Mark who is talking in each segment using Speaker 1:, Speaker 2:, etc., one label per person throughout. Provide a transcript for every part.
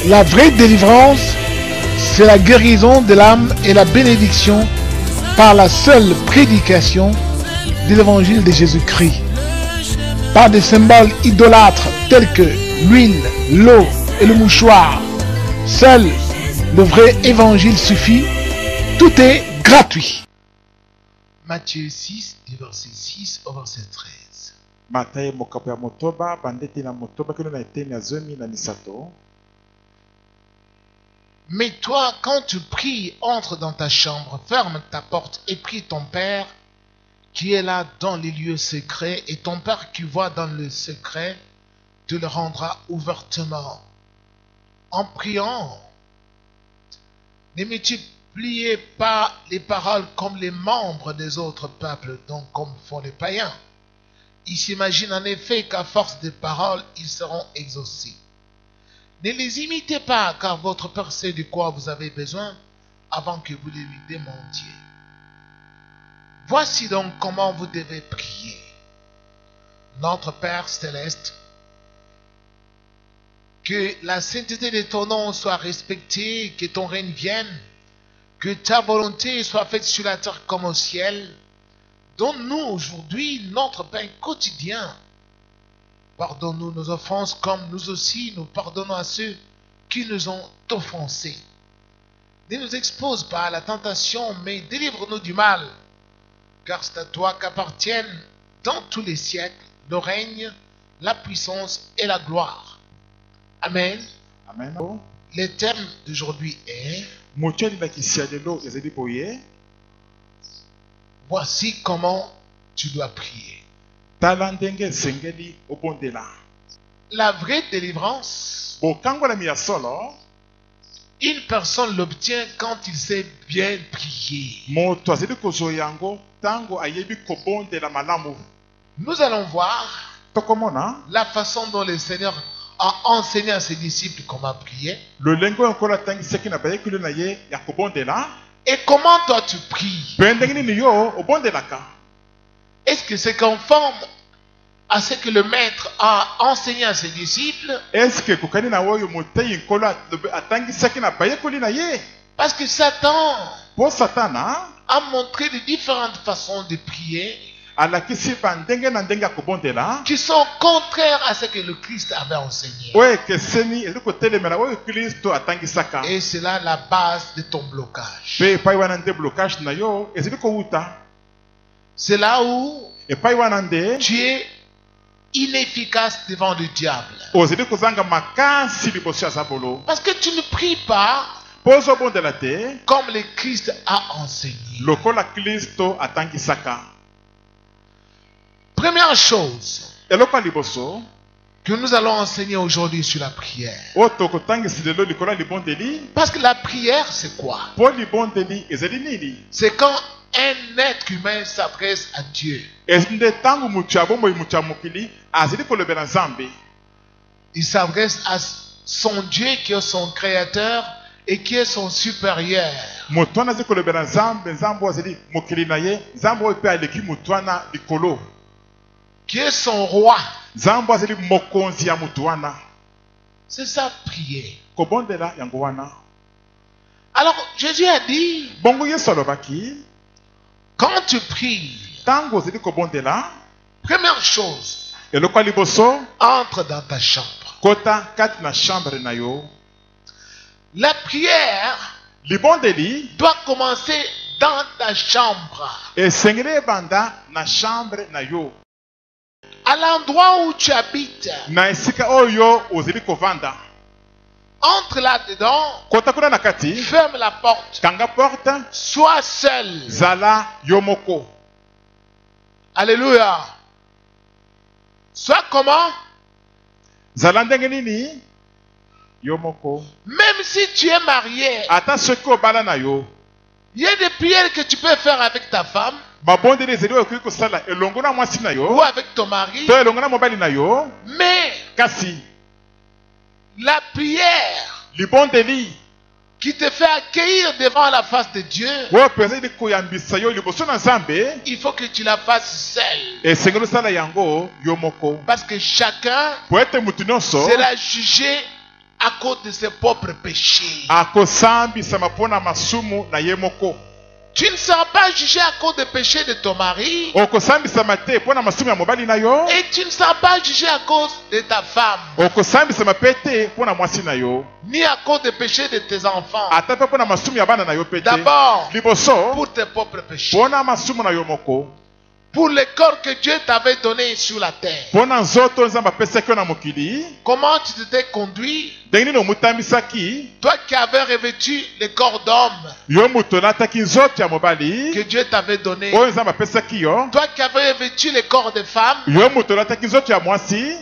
Speaker 1: La vraie délivrance, c'est la guérison de l'âme et la bénédiction par la seule prédication de l'évangile de Jésus-Christ. Par des symboles idolâtres tels que l'huile, l'eau et le mouchoir. Seul le vrai évangile suffit. Tout est gratuit.
Speaker 2: Matthieu 6, du verset 6 au verset 13.
Speaker 3: Matayo mokapo ya motoba bandete na motoba kino na eteni ya zomi na misato.
Speaker 2: Mais toi, quand tu pries, entre dans ta chambre, ferme ta porte et prie ton Père qui est là dans les lieux secrets, et ton Père qui voit dans le secret te le rendra ouvertement. En priant, ne multipliez pas les paroles comme les membres des autres peuples, donc comme font les païens. Ils s'imaginent en effet qu'à force de paroles, ils seront exaucés. Ne les imitez pas, car votre Père sait de quoi vous avez besoin avant que vous le lui demandiez. Voici donc comment vous devez prier. Notre Père céleste, que la sainteté de ton nom soit respectée, que ton règne vienne, que ta volonté soit faite sur la terre comme au ciel. Donne-nous aujourd'hui notre pain quotidien. Pardonne-nous nos offenses comme nous aussi nous pardonnons à ceux qui nous ont offensés. Ne nous expose pas à la tentation, mais délivre-nous du mal. Car c'est à toi qu'appartiennent dans tous les siècles le règne, la puissance et la gloire. Amen.
Speaker 3: Amen.
Speaker 2: Le thème d'aujourd'hui est voici comment tu dois prier. La vraie délivrance, une personne l'obtient quand il sait bien prier. Nous allons voir la façon dont le Seigneur a enseigné à ses disciples comment prier. Et comment toi tu pries? Est-ce que c'est conforme à ce que le maître a enseigné à ses disciples? Parce que Satan a montré de différentes façons de prier qui sont contraires à ce que le Christ avait enseigné. Et c'est là la base de ton blocage. C'est là où tu es inefficace devant le diable. Parce que tu ne pries pas comme le Christ a enseigné. Première chose que nous allons enseigner aujourd'hui sur la prière. Parce que la prière, c'est quoi? C'est quand un être humain s'adresse à Dieu. Il s'adresse à son Dieu qui est son créateur et qui est son supérieur. Qui est son roi. C'est ça prier. Alors Jésus a dit, quand tu pries, première chose, entre dans ta chambre. La prière doit commencer dans ta chambre. À l'endroit où tu habites. Entre là-dedans. Ferme la porte. Sois seul. Alléluia. Sois comment? Même si tu es marié, il y a des prières que tu peux faire avec ta femme ou avec ton mari. Mais la prière qui te fait accueillir devant la face de Dieu, il faut que tu la fasses seule. Parce que chacun sera jugé à cause de ses propres péchés.
Speaker 3: akosambisama mpona masumu na ye moko.
Speaker 2: Tu ne seras pas jugé à cause des péchés de ton mari.
Speaker 3: Okosambisama te mpona masumu ya mobali na yo.
Speaker 2: Et tu ne seras pas jugé à cause de ta femme.
Speaker 3: Okosambisama pe te mpona mwasi na yo.
Speaker 2: Ni à cause des péchés de tes enfants.
Speaker 3: Ata pe mpona masumu ya bana na yo pe te.
Speaker 2: D'abord,
Speaker 3: Liboso
Speaker 2: pour tes propres péchés.
Speaker 3: mpona masumu na yo moko.
Speaker 2: Pour le corps que Dieu t'avait donné sur la terre.
Speaker 3: Mpona nzoto nzambe apesaki yo na mokili.
Speaker 2: Comment tu t'étais conduit?
Speaker 3: Ndenge nini omutambisaki.
Speaker 2: Toi qui avais revêtu le corps d'homme
Speaker 3: Yo mutu olataki nzoto ya mobali.
Speaker 2: que Dieu t'avait donné.
Speaker 3: Oyo nzambe apesaki yo.
Speaker 2: Toi qui avais revêtu le corps de femme
Speaker 3: Yo mutu olataki nzoto ya mwasi.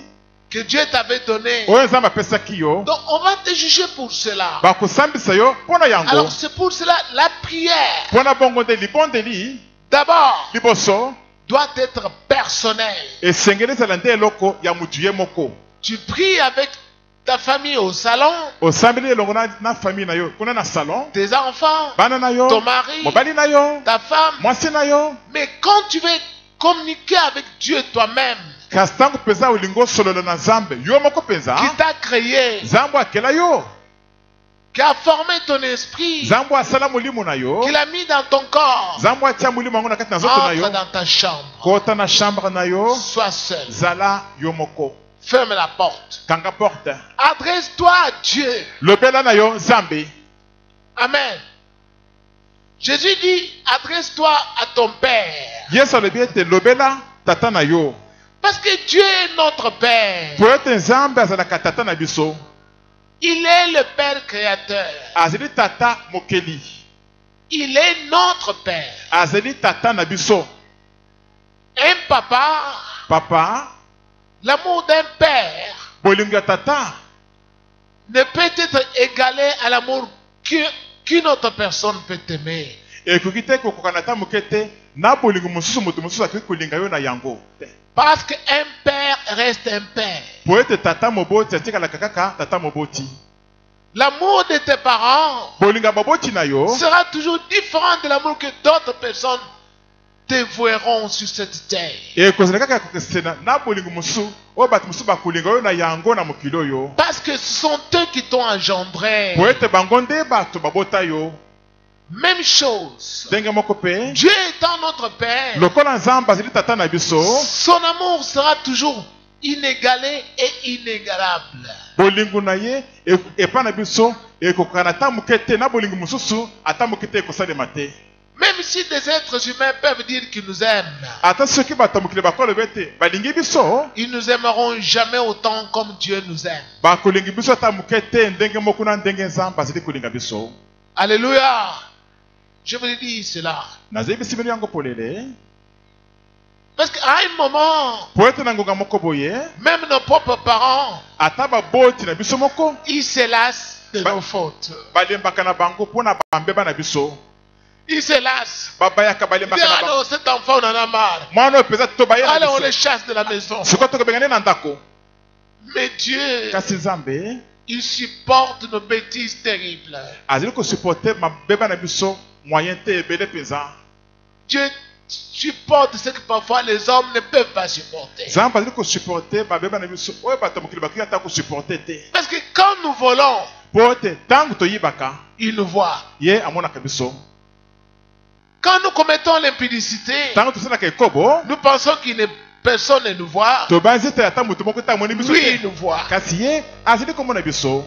Speaker 2: que Dieu t'avait donné.
Speaker 3: Oyo nzambe apesaki yo.
Speaker 2: Donc on va te juger pour cela.
Speaker 3: Bakosambisa yo mpona yango.
Speaker 2: Alors c'est pour cela la prière
Speaker 3: Mpona bongo nde libondeli.
Speaker 2: d'abord
Speaker 3: Liboso
Speaker 2: doit être personnelle.
Speaker 3: esengeli ezala nde eloko ya mutu ye moko.
Speaker 2: Tu pries avec ta famille au salon,
Speaker 3: Osambeli elongo na famille na yo kuna na salon.
Speaker 2: tes enfants,
Speaker 3: Bana na yo.
Speaker 2: ton mari,
Speaker 3: Mobali na yo.
Speaker 2: ta femme.
Speaker 3: Mwasi na yo.
Speaker 2: Mais quand tu veux communiquer avec Dieu toi-même,
Speaker 3: kasi ntango mpenza olingi osolola na nzambe yo moko mpenza.
Speaker 2: qui t'a créé,
Speaker 3: nzambe akela yo.
Speaker 2: qui a formé ton esprit,
Speaker 3: nzambe asala molimo na yo.
Speaker 2: qui l'a mis dans ton corps,
Speaker 3: nzambe atia molimo yango na kati na nzoto na
Speaker 2: entre
Speaker 3: yo.
Speaker 2: dans ta chambre.
Speaker 3: kota na chambre na yo.
Speaker 2: Sois seul.
Speaker 3: zala yo moko.
Speaker 2: Ferme la porte.
Speaker 3: kanga porte.
Speaker 2: Adresse-toi à Dieu.
Speaker 3: lobela na yo nzambe.
Speaker 2: Amen. Jésus dit, adresse-toi à ton Père.
Speaker 3: yesu alobi ete lobela tata na yo.
Speaker 2: Parce que Dieu est notre Père.
Speaker 3: po ete nzambe azalaka tata na biso.
Speaker 2: Il est le Père créateur.
Speaker 3: azali tata mokeli.
Speaker 2: Il est notre Père.
Speaker 3: azali tata na biso.
Speaker 2: Un papa,
Speaker 3: papa
Speaker 2: l'amour d'un père
Speaker 3: bolingo ya tata
Speaker 2: ne peut être égalé à l'amour qu'une autre personne peut t'aimer.
Speaker 3: ekoki te kokokana ata moke te na bolingo mosusu moto mosusu akoki kolinga yo na yango te.
Speaker 2: Parce qu'un père reste un père.
Speaker 3: po ete tata moboti atikalaka kaka tata moboti.
Speaker 2: L'amour de tes parents
Speaker 3: bolinga baboti na yo
Speaker 2: sera toujours différent de l'amour que d'autres personnes te voueront sur cette terre.
Speaker 3: ekozala kaka kokesena na bolingo mosusu oyo bato mosusu bakolinga yo na yango na mokili oyo.
Speaker 2: Parce que ce sont eux qui t'ont engendré.
Speaker 3: po ete bango nde bato babota yo.
Speaker 2: Même chose.
Speaker 3: ndenge moko mpe
Speaker 2: Dieu étant notre Père,
Speaker 3: lokola nzambe azali tata na biso.
Speaker 2: son amour sera toujours inégalé et inégalable.
Speaker 3: bolingo na ye epa na biso ekokana ata moke te na bolingo mosusu ata moke te ekosalema te.
Speaker 2: Même si des êtres humains peuvent dire qu'ils nous aiment,
Speaker 3: ata soki bato ya mokili bakoloba ete balingi biso.
Speaker 2: ils nous aimeront jamais autant comme Dieu nous aime.
Speaker 3: bakolingi biso ata moke te ndenge moko na ndenge nzambe azali kolinga biso.
Speaker 2: Alléluia. Je vous dis cela.
Speaker 3: nazali bisimeli yango polele.
Speaker 2: Parce qu'à un moment,
Speaker 3: po ete na ngonga moko boye
Speaker 2: même nos propres parents,
Speaker 3: ata baboti na biso moko
Speaker 2: ils se lassent de nos fautes.
Speaker 3: balembaka na bango mpona bambeba na biso.
Speaker 2: Ils se lassent.
Speaker 3: babayaka
Speaker 2: Ils disent,
Speaker 3: balembaka na bango.
Speaker 2: alors cet enfant, on en a marre.
Speaker 3: mwana oyo mpenza tobaye
Speaker 2: Allez,
Speaker 3: na
Speaker 2: on les
Speaker 3: biso.
Speaker 2: chasse de la maison.
Speaker 3: sikoyo tokobengani na ndako.
Speaker 2: Mais Dieu,
Speaker 3: kasi nzambe
Speaker 2: il supporte nos bêtises terribles.
Speaker 3: azali kosuporte mabeba na biso moyen te ebele mpenza.
Speaker 2: Dieu supporte ce que parfois les hommes ne peuvent pas supporter.
Speaker 3: nzambe azali kosuporte babeba na biso oyo bato ya mokili bakoki ata kosuporte te.
Speaker 2: Parce que quand nous volons,
Speaker 3: po ete ntango toyibaka
Speaker 2: il nous voit.
Speaker 3: ye amonaka biso.
Speaker 2: Quand nous commettons l'impudicité,
Speaker 3: ntango tosalaka ekobo
Speaker 2: nous pensons personne ne nous voit.
Speaker 3: tobanzi ete ata moto moko te amoni biso
Speaker 2: Lui,
Speaker 3: te.
Speaker 2: il nous voit.
Speaker 3: kasi ye azali komona biso.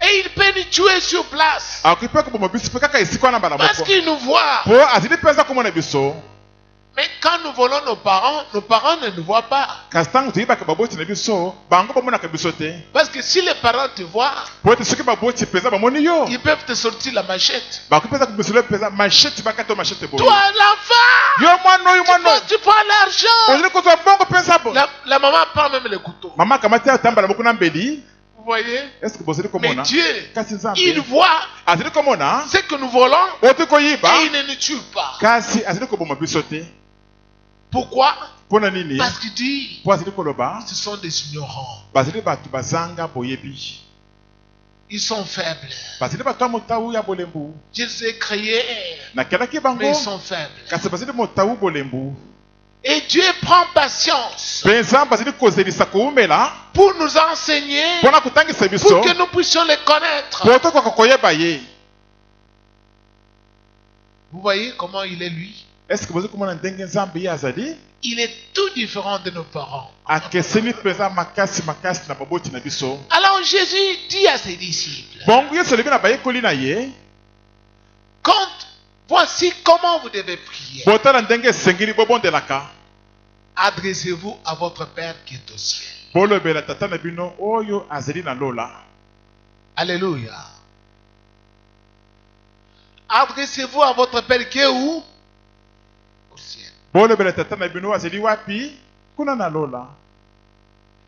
Speaker 2: Et il peut nous tuer sur place.
Speaker 3: akoki mpe koboma biso mpe kaka esika wana mbala
Speaker 2: Parce
Speaker 3: moko.
Speaker 2: qu'il nous voit.
Speaker 3: po azali mpenza komona biso.
Speaker 2: Mais quand nous volons nos parents ne nous voient pas.
Speaker 3: kasi ntango toyibaka baboti na biso bango bamonaka biso te.
Speaker 2: Parce que si les parents te voient,
Speaker 3: po ete soki baboti mpenza bamoni yo
Speaker 2: ils peuvent te sortir la machette.
Speaker 3: bakoki mpenza kobisolo mpenza mashete bakata o mashete boye.
Speaker 2: Toi, l'enfant,
Speaker 3: yo mwana oyo mwana oyo
Speaker 2: tu prends l'argent.
Speaker 3: ozali kozwa bongo mpenza bo.
Speaker 2: La maman prend même le couteau.
Speaker 3: mama akamati atambala moko na mbeli.
Speaker 2: Vous voyez?
Speaker 3: eske bozali
Speaker 2: Mais
Speaker 3: komona.
Speaker 2: Dieu,
Speaker 3: kasi
Speaker 2: il
Speaker 3: nzambe
Speaker 2: voit
Speaker 3: azali komona
Speaker 2: ce que nous volons
Speaker 3: oti koyiba
Speaker 2: et il ne nous tue pas.
Speaker 3: kasi azali koboma biso te.
Speaker 2: Pourquoi?
Speaker 3: mpona nini?
Speaker 2: Parce qu'il dit,
Speaker 3: po azali koloba
Speaker 2: ce sont des ignorants.
Speaker 3: bazali bato bazanga boyebi.
Speaker 2: Ils sont faibles.
Speaker 3: bazali bato ya motawu ya bolembu.
Speaker 2: Je les ai créés,
Speaker 3: nakelaki
Speaker 2: mais
Speaker 3: bango
Speaker 2: ils sont faibles.
Speaker 3: kasi bazali motawu bolembu.
Speaker 2: Et Dieu prend patience
Speaker 3: Penza bazili kozelisa kuumela
Speaker 2: pour nous enseigner,
Speaker 3: pona kutangisa biso
Speaker 2: pour que nous puissions les connaître.
Speaker 3: poto kwa koyeba ye.
Speaker 2: Vous voyez comment il est lui?
Speaker 3: Est-ce que vous komona ndenge Nzambe azali?
Speaker 2: Il est tout différent de nos parents.
Speaker 3: Akeseni penza makasi na baboti na biso.
Speaker 2: Alors Jésus dit à ses disciples,
Speaker 3: Bongo yeso lebi na bayekoli na ye.
Speaker 2: quand voici comment vous devez prier.
Speaker 3: Botala ndenge sengili bobondelaka.
Speaker 2: Adressez-vous à votre Père qui est au ciel.
Speaker 3: Bolobela tata na bino oyo azali na lola.
Speaker 2: Alléluia. Adressez-vous à votre Père qui est où? Au ciel.
Speaker 3: Bolobela tata na bino azali wapi? Kuna na lola.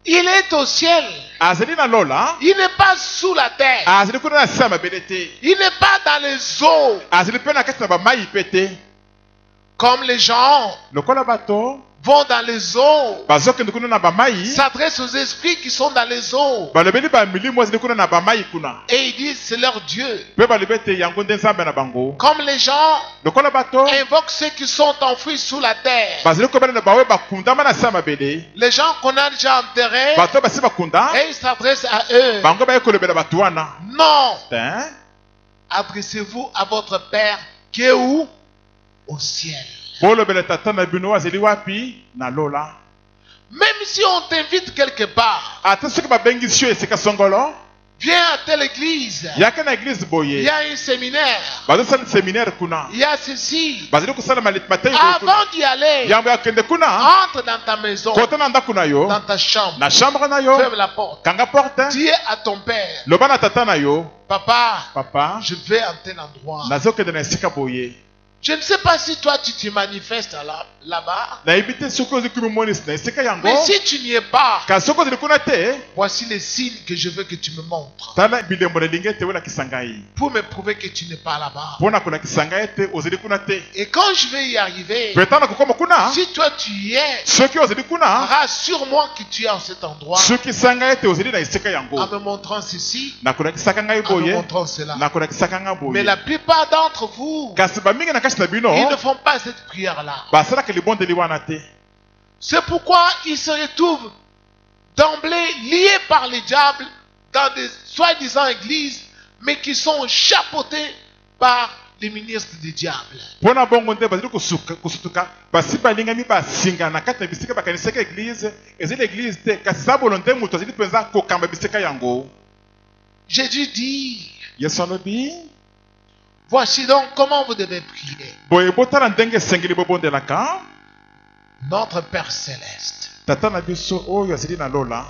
Speaker 2: Il est au ciel.
Speaker 3: Azali na lola.
Speaker 2: Il n'est pas sous la terre.
Speaker 3: Azali kuna na sama belete.
Speaker 2: Il n'est pas dans les eaux.
Speaker 3: Azali pe na kati na ba mai pete.
Speaker 2: Comme les gens
Speaker 3: Lokola bato
Speaker 2: vont dans les eaux,
Speaker 3: bazokende kuna na ba mai.
Speaker 2: s'adressent aux esprits qui sont dans les eaux.
Speaker 3: Balobeli ba milimo azali kuna na ba mai kuna.
Speaker 2: Et ils disent c'est leur Dieu.
Speaker 3: Pe balobete yango nde Nzambe na bango.
Speaker 2: Comme les gens
Speaker 3: Lokola bato
Speaker 2: invoquent ceux qui sont enfouis sous la terre.
Speaker 3: bazali ko bana na bawe bakundama na sama bele.
Speaker 2: Les gens qu'on a déjà enterrés,
Speaker 3: Bato basi bakunda.
Speaker 2: et ils s'adressent à eux.
Speaker 3: Bango ba yekolobela batu wana.
Speaker 2: Non.
Speaker 3: Hein?
Speaker 2: Adressez-vous à votre Père qui est où? Au ciel.
Speaker 3: Bolobela tata na bino azali wapi? Na lola.
Speaker 2: Même si on t'invite quelque part,
Speaker 3: Ata soki babengi sio esika songolo.
Speaker 2: viens à telle église,
Speaker 3: Yaka na église
Speaker 2: il
Speaker 3: boye.
Speaker 2: y a un séminaire,
Speaker 3: Bazo sala séminaire kuna.
Speaker 2: il y a ceci.
Speaker 3: Bazali kusala matei kuna.
Speaker 2: Avant d'y aller,
Speaker 3: Yambo yakende kuna.
Speaker 2: entre dans ta maison,
Speaker 3: Kota na ndako na yo.
Speaker 2: dans ta chambre,
Speaker 3: Na chambre na yo.
Speaker 2: ferme la porte.
Speaker 3: Kanga porte.
Speaker 2: Dis à ton père,
Speaker 3: Loba na tata na yo.
Speaker 2: papa,
Speaker 3: Papa.
Speaker 2: je vais à tel endroit.
Speaker 3: Nazokende na esika boye.
Speaker 2: Je ne sais pas si toi tu te manifestes là-bas,
Speaker 3: Na ibite soko zikumi monis na esika yango.
Speaker 2: mais si tu n'y es pas,
Speaker 3: Ka soko zilikuna te.
Speaker 2: voici les signes que je veux que tu me montres
Speaker 3: Tala bilembo na linge te wala kisangai.
Speaker 2: pour me prouver que tu n'es pas là-bas.
Speaker 3: Pona kuna kisangai te ozili kuna te.
Speaker 2: Et quand je vais y arriver,
Speaker 3: Petana kokoma kuna.
Speaker 2: si toi tu y es,
Speaker 3: Soki ozili kuna.
Speaker 2: rassure-moi que tu es en cet endroit
Speaker 3: Soki sangai te ozili na esika yango.
Speaker 2: en me montrant ceci,
Speaker 3: Na kuna kisaka ngai
Speaker 2: en me
Speaker 3: boye.
Speaker 2: montrant cela.
Speaker 3: Na kuna kisaka ngai boye.
Speaker 2: Mais la plupart d'entre vous,
Speaker 3: Kasi bamingi na kasi na bino.
Speaker 2: ils ne font pas cette prière-là.
Speaker 3: Basala ke libondeli wana te.
Speaker 2: C'est pourquoi ils se retrouvent d'emblée liés par les diables dans des soi-disant églises, mais qui sont chapeautés par les ministres des diables.
Speaker 3: Pona bongo nde bazili kusutuka basi balingami basinga na kati na bisika bakanisaka église ezili église te kasi za bolonde mutu azili mpenza kokamba bisika yango.
Speaker 2: Jésus dit,
Speaker 3: Yesu alobi
Speaker 2: voici donc comment vous devez prier.
Speaker 3: boye botala ndenge esengeli bobondelaka.
Speaker 2: Notre Père Céleste,
Speaker 3: Tata na biso oyo azali na lola.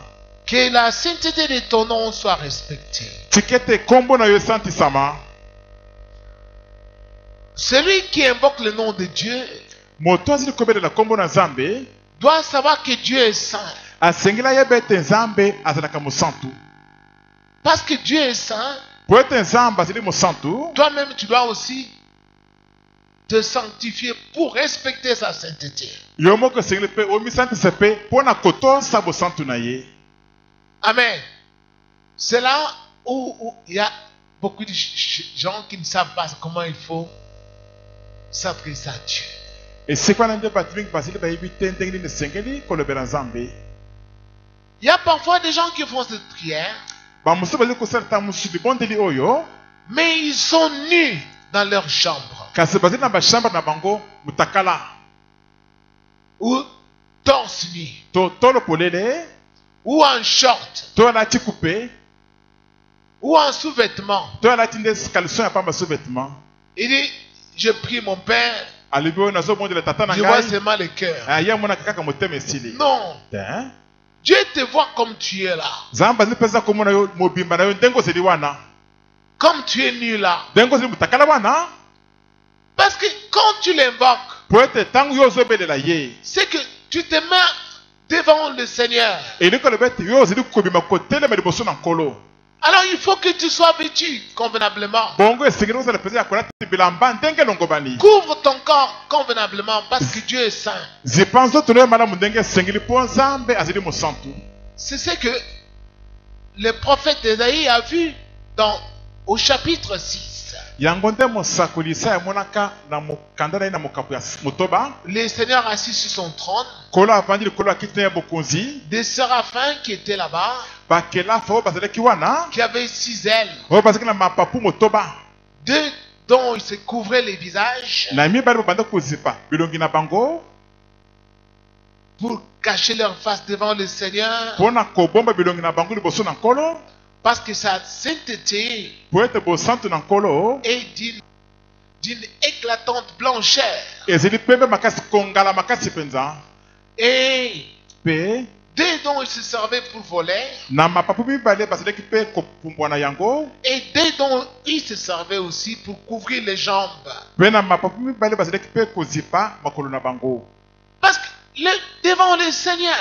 Speaker 2: que la sainteté de ton nom soit respectée.
Speaker 3: Tikete kombo na yo esantisama.
Speaker 2: Celui qui invoque le nom de Dieu
Speaker 3: Moto azili kobelela kombo na Nzambe
Speaker 2: doit savoir que Dieu est saint.
Speaker 3: asengeli ayeba ete Nzambe azalaka mosantu.
Speaker 2: Parce que Dieu est saint,
Speaker 3: Po ete Nzambe azali mosantu,
Speaker 2: toi-même tu dois aussi te sanctifier pour respecter sa sainteté.
Speaker 3: yo moko esengeli mpe omisantisa mpe mpo na kotosa bosantu na ye.
Speaker 2: Amen. C'est là où il y a beaucoup de gens qui ne savent pas comment il faut s'adresser à Dieu.
Speaker 3: Esika wana nde bato mingi bazali bayebi te ndenge nini esengeli kolobela Nzambe.
Speaker 2: Il y a parfois des gens qui font cette prière,
Speaker 3: Bamosusu bazali kosala ta mosusu libondeli oyo,
Speaker 2: mais ils sont nus dans leur chambre
Speaker 3: kasi bazali na bashambre na bango mutakala
Speaker 2: ou torse nu
Speaker 3: to lopolele
Speaker 2: ou en short
Speaker 3: to alati coupe
Speaker 2: ou en sous-vêtements.
Speaker 3: to alati nde caleçon ya pamba sous-vêtement.
Speaker 2: Il dit, je prie mon Père,
Speaker 3: Alobi oyo nazobondela tata na
Speaker 2: je vois
Speaker 3: ngai
Speaker 2: seulement le cœur.
Speaker 3: ye amonaka kaka motema esili.
Speaker 2: Non,
Speaker 3: Te.
Speaker 2: Dieu te voit comme tu es là.
Speaker 3: Nzambe azali mpenza komona yo mobimba na yo ndenge ozali wana,
Speaker 2: Comme tu es nu là.
Speaker 3: ndenge ozali mutakala wana.
Speaker 2: Parce que quand tu l'invoques,
Speaker 3: Po ete ntango yo ozobelela ye
Speaker 2: c'est que tu te mets devant le Seigneur.
Speaker 3: elingi koloba ete yo ozali kobima kotelema liboso na nkolo.
Speaker 2: Alors il faut que tu sois vêtu convenablement.
Speaker 3: Bongo esengeli ozala mpenza ya kolata bilamba ndenge elongobani.
Speaker 2: Couvre ton corps convenablement parce que Dieu est saint.
Speaker 3: Zipa nzoto na yo malamu ndenge esengeli mpo Nzambe azali mosantu.
Speaker 2: C'est ce que le prophète Ésaïe a vu au chapitre 6.
Speaker 3: yango nde mosakoli Isaya amonaka na mokanda na ye na mokapo ya motoba.
Speaker 2: Le Seigneur assis sur son trône.
Speaker 3: Kolo avandi likolo ya kiti na ye bokonzi.
Speaker 2: Des séraphins qui étaient là-bas,
Speaker 3: bakelafa oyo bazalaki wana
Speaker 2: qui avaient 6 ailes,
Speaker 3: oyo bazalaki na mapapu motoba
Speaker 2: 2 dont ils se couvraient les visages
Speaker 3: na mibali babanda kozipa bilongi na bango
Speaker 2: pour cacher leur face devant le Seigneur,
Speaker 3: mpona kobomba bilongi na bango liboso na nkolo
Speaker 2: parce que sa sainteté
Speaker 3: po ete bosantu na nkolo
Speaker 2: est d'une éclatante blancheur.
Speaker 3: ezali pembe makasi kongala makasi mpenza.
Speaker 2: Et
Speaker 3: mpe
Speaker 2: 2 dont ils se servaient pour voler,
Speaker 3: na mapapu mibale bazalaki mpe kopumbwa na yango
Speaker 2: et 2 dont ils se servaient aussi pour couvrir les jambes.
Speaker 3: mpe na mapapu mibale bazalaki mpe kozipa makolo na bango.
Speaker 2: Parce que devant le Seigneur,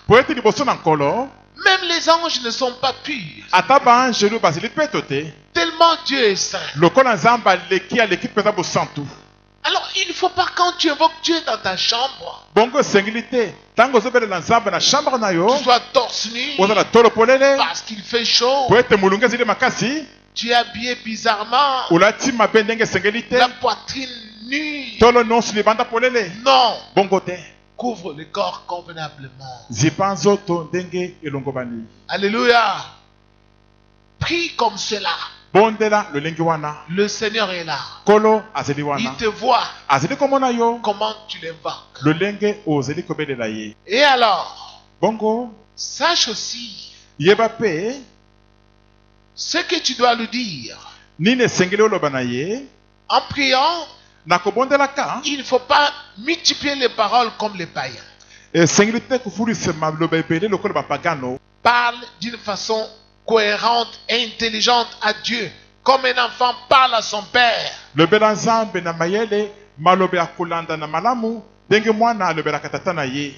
Speaker 3: po ete liboso na nkolo
Speaker 2: même les anges ne sont pas purs,
Speaker 3: ata baanjelu bazali mpe to te
Speaker 2: tellement Dieu est saint.
Speaker 3: lokola nzambe aleki mpenza bosantu.
Speaker 2: Alors il ne faut pas, quand tu invoques Dieu dans ta chambre,
Speaker 3: bongo esengeli te ntango ozobelela nzambe na chambre na yo
Speaker 2: tu sois torse nu
Speaker 3: ozala tolo polele
Speaker 2: parce qu'il fait chaud,
Speaker 3: po ete molungu ezali makasi
Speaker 2: tu es habillé bizarrement,
Speaker 3: olati mabe ndenge esengeli te
Speaker 2: la poitrine nue.
Speaker 3: tolo nyonso libanda polele.
Speaker 2: Non,
Speaker 3: bongo te
Speaker 2: couvre le corps convenablement.
Speaker 3: zipa nzoto ndenge elongobani.
Speaker 2: Alléluia. Prie comme cela.
Speaker 3: bondela lolenge wana
Speaker 2: Le Seigneur est là.
Speaker 3: nkolo azali
Speaker 2: Il
Speaker 3: wana
Speaker 2: te voit
Speaker 3: azali komona yo
Speaker 2: comment tu l'invoques.
Speaker 3: lolenge ozali kobelela ye.
Speaker 2: Et alors,
Speaker 3: bongo
Speaker 2: sache aussi
Speaker 3: yeba mpe
Speaker 2: ce que tu dois lui dire.
Speaker 3: nini esengeli oloba na ye
Speaker 2: En priant,
Speaker 3: na kobondelaka.
Speaker 2: il ne faut pas multiplier les paroles comme les païens.
Speaker 3: esengeli te kofulisa maloba ebele lokola bapagano.
Speaker 2: Parle d'une façon cohérente et intelligente à Dieu, comme un enfant parle à son père.
Speaker 3: lobela nzambe na mayele maloba ya kolanda na malamu ndenge mwana alobelaka tata na ye.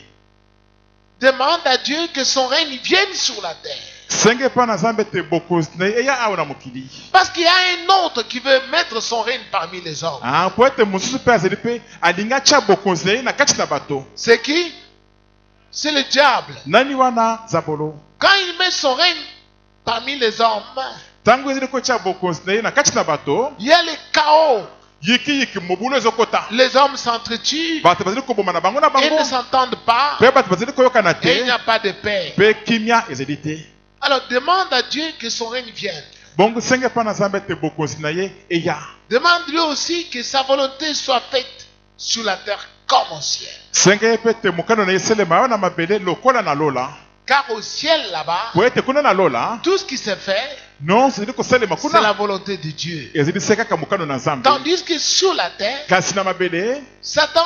Speaker 2: Demande à Dieu que son règne vienne sur la terre.
Speaker 3: senge mpa na nzambe te bokonzi na ye eya awa na mokili.
Speaker 2: Parce qu'il y a un autre qui veut mettre son règne parmi les hommes.
Speaker 3: po ete mosusu mpe azali mpe alingi atya bokonzi na ye na kati na bato.
Speaker 2: C'est qui? C'est le diable.
Speaker 3: nani wana zabolo.
Speaker 2: Quand il met son règne parmi les hommes,
Speaker 3: ntango ezali kotya bokonzi na ye na kati na bato
Speaker 2: il y a le chaos.
Speaker 3: yikiyiki mobulu ezokota.
Speaker 2: Les hommes s'entretuent
Speaker 3: bato bazali koboma na bango na
Speaker 2: et
Speaker 3: bango
Speaker 2: ne s'entendent pas.
Speaker 3: mpe bato bazali koyokana
Speaker 2: Et il n'y
Speaker 3: te
Speaker 2: a pas de paix.
Speaker 3: mpe kimia ezali te.
Speaker 2: Alors demande à Dieu que son règne vienne.
Speaker 3: bongo senge mpa na nzambe te bokonzi na ye eya.
Speaker 2: Demande-lui aussi que sa volonté soit faite sur la terre comme au ciel.
Speaker 3: senge ye mpe te mokano na ye eselema awa na mabele lokola na lola.
Speaker 2: Car au ciel là-bas,
Speaker 3: po ete kuna na lola
Speaker 2: tout ce qui se fait,
Speaker 3: nyonso ezali kosalema
Speaker 2: c'est la
Speaker 3: kuna
Speaker 2: volonté de Dieu.
Speaker 3: ezali se kaka mokano na nzambe.
Speaker 2: Tandis que sur la terre,
Speaker 3: kasi na mabele
Speaker 2: Satan